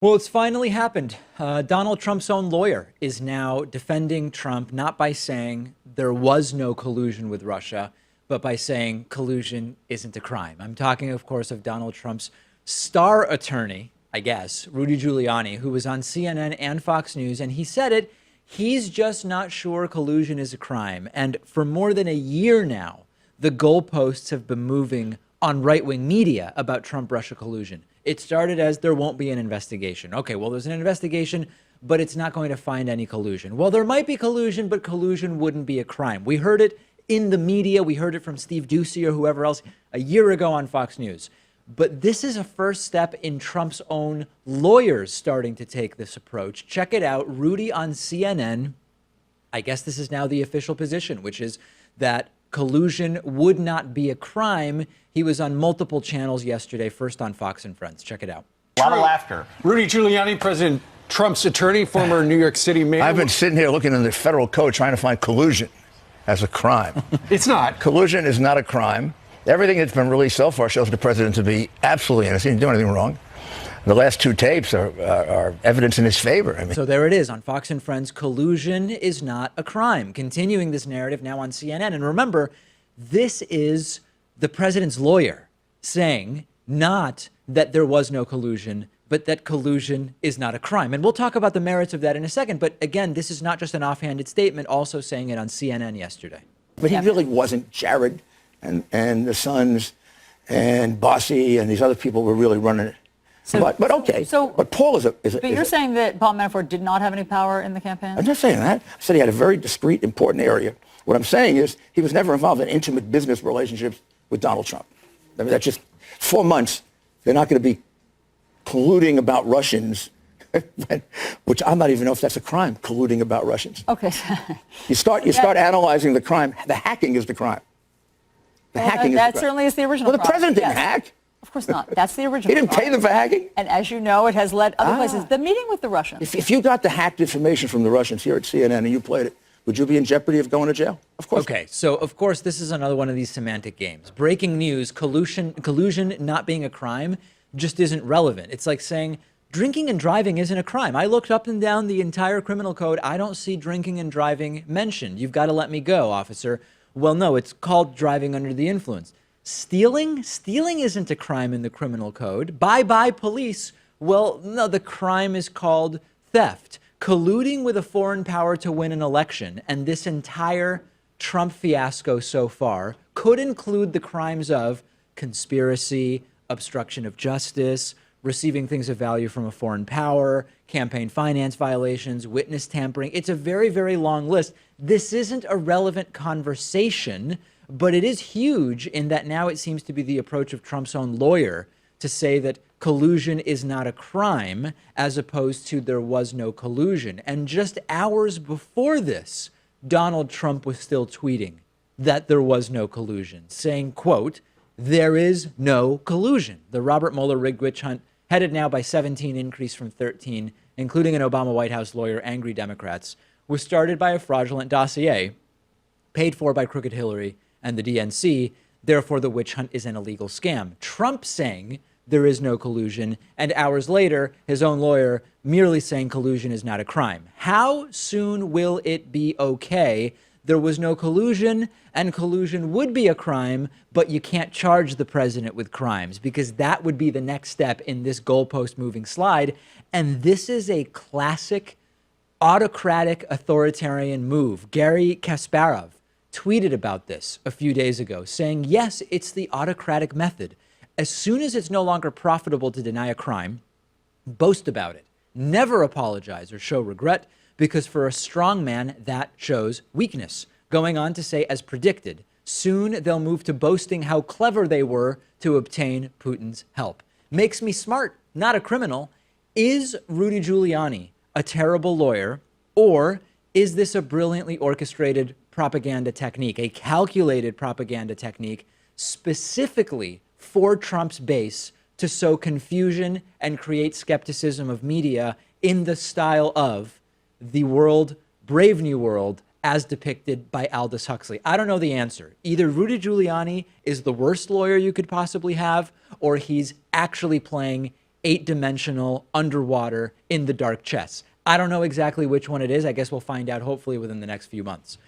Well, it's finally happened. Donald Trump's own lawyer is now defending Trump, not by saying there was no collusion with Russia, but by saying collusion isn't a crime. I'm talking, of course, of Donald Trump's star attorney, I guess, Rudy Giuliani, who was on CNN and Fox News, and he said it. He's just not sure collusion is a crime. And for more than a year now, the goalposts have been moving on right-wing media about Trump-Russia collusion. It started as there won't be an investigation. Okay, well, there's an investigation, but it's not going to find any collusion. Well, there might be collusion, but collusion wouldn't be a crime. We heard it in the media. We heard it from Steve Doocy or whoever else a year ago on Fox News. But this is a first step in Trump's own lawyers starting to take this approach. Check it out. Rudy on CNN. I guess this is now the official position, which is that collusion would not be a crime. He was on multiple channels yesterday, first on Fox and Friends. Check it out. A lot of laughter. Rudy Giuliani, President Trump's attorney, former New York City mayor. I've been sitting here looking in the federal code trying to find collusion as a crime. It's not. Collusion is not a crime. Everything that's been released so far shows the president to be absolutely innocent. He didn't do anything wrong. The last two tapes are evidence in his favor. I mean. So there it is on Fox and Friends. Collusion is not a crime. Continuing this narrative now on CNN. And remember, this is the president's lawyer saying not that there was no collusion, but that collusion is not a crime. And we'll talk about the merits of that in a second. But again, this is not just an offhanded statement, also saying it on CNN yesterday. But he really wasn't. Jared and the Sons and Bossy and these other people were really running it. But okay. But Paul is a. But you're saying that Paul Manafort did not have any power in the campaign? I'm not saying that. I said he had a very discreet, important area. What I'm saying is he was never involved in intimate business relationships with Donald Trump. I mean, that's just 4 months. They're not going to be colluding about Russians, which I might even know if that's a crime, colluding about Russians. Okay. You start analyzing the crime. The hacking is the crime. The hacking is the crime. That certainly is the original Well, the president didn't hack. Of course not. That's the original. He didn't pay them for hacking. And as you know, it has led other places. The meeting with the Russians. If you got the hacked information from the Russians here at CNN and you played it, would you be in jeopardy of going to jail? Of course. Okay, so of course this is another one of these semantic games. Breaking news, collusion not being a crime just isn't relevant. It's like saying drinking and driving isn't a crime. I looked up and down the entire criminal code. I don't see drinking and driving mentioned. You've got to let me go, officer. Well, no, it's called driving under the influence. Stealing isn't a crime in the criminal code. Bye-bye police. Well, no, the crime is called theft. Colluding with a foreign power to win an election, and this entire Trump fiasco so far could include the crimes of conspiracy, obstruction of justice, receiving things of value from a foreign power, campaign finance violations, witness tampering. It's a very, very long list. This isn't a relevant conversation, but it is huge in that now it seems to be the approach of Trump's own lawyer to say that collusion is not a crime, as opposed to there was no collusion. And just hours before this, Donald Trump was still tweeting that there was no collusion, saying, quote, "There is no collusion." The Robert Mueller rigged witch hunt, headed now by 17, increase from 13, including an Obama White House lawyer, angry Democrats, was started by a fraudulent dossier paid for by Crooked Hillary and the DNC. Therefore, the witch hunt is an illegal scam. Trump saying there is no collusion, and hours later, his own lawyer merely saying collusion is not a crime. How soon will it be okay? There was no collusion, and collusion would be a crime, but you can't charge the president with crimes, because that would be the next step in this goalpost moving slide. And this is a classic autocratic authoritarian move. Gary Kasparov tweeted about this a few days ago, saying, yes, it's the autocratic method. As soon as it's no longer profitable to deny a crime, boast about it. Never apologize or show regret, because for a strong man, that shows weakness. Going on to say, as predicted, soon they'll move to boasting how clever they were to obtain Putin's help. Makes me smart, not a criminal. Is Rudy Giuliani a terrible lawyer, or is this a brilliantly orchestrated propaganda technique, a calculated propaganda technique specifically for Trump's base to sow confusion and create skepticism of media in the style of the world, Brave New World, as depicted by Aldous Huxley? I don't know the answer. Either Rudy Giuliani is the worst lawyer you could possibly have, or he's actually playing 8-dimensional, underwater, in the dark chess. I don't know exactly which one it is. I guess we'll find out hopefully within the next few months.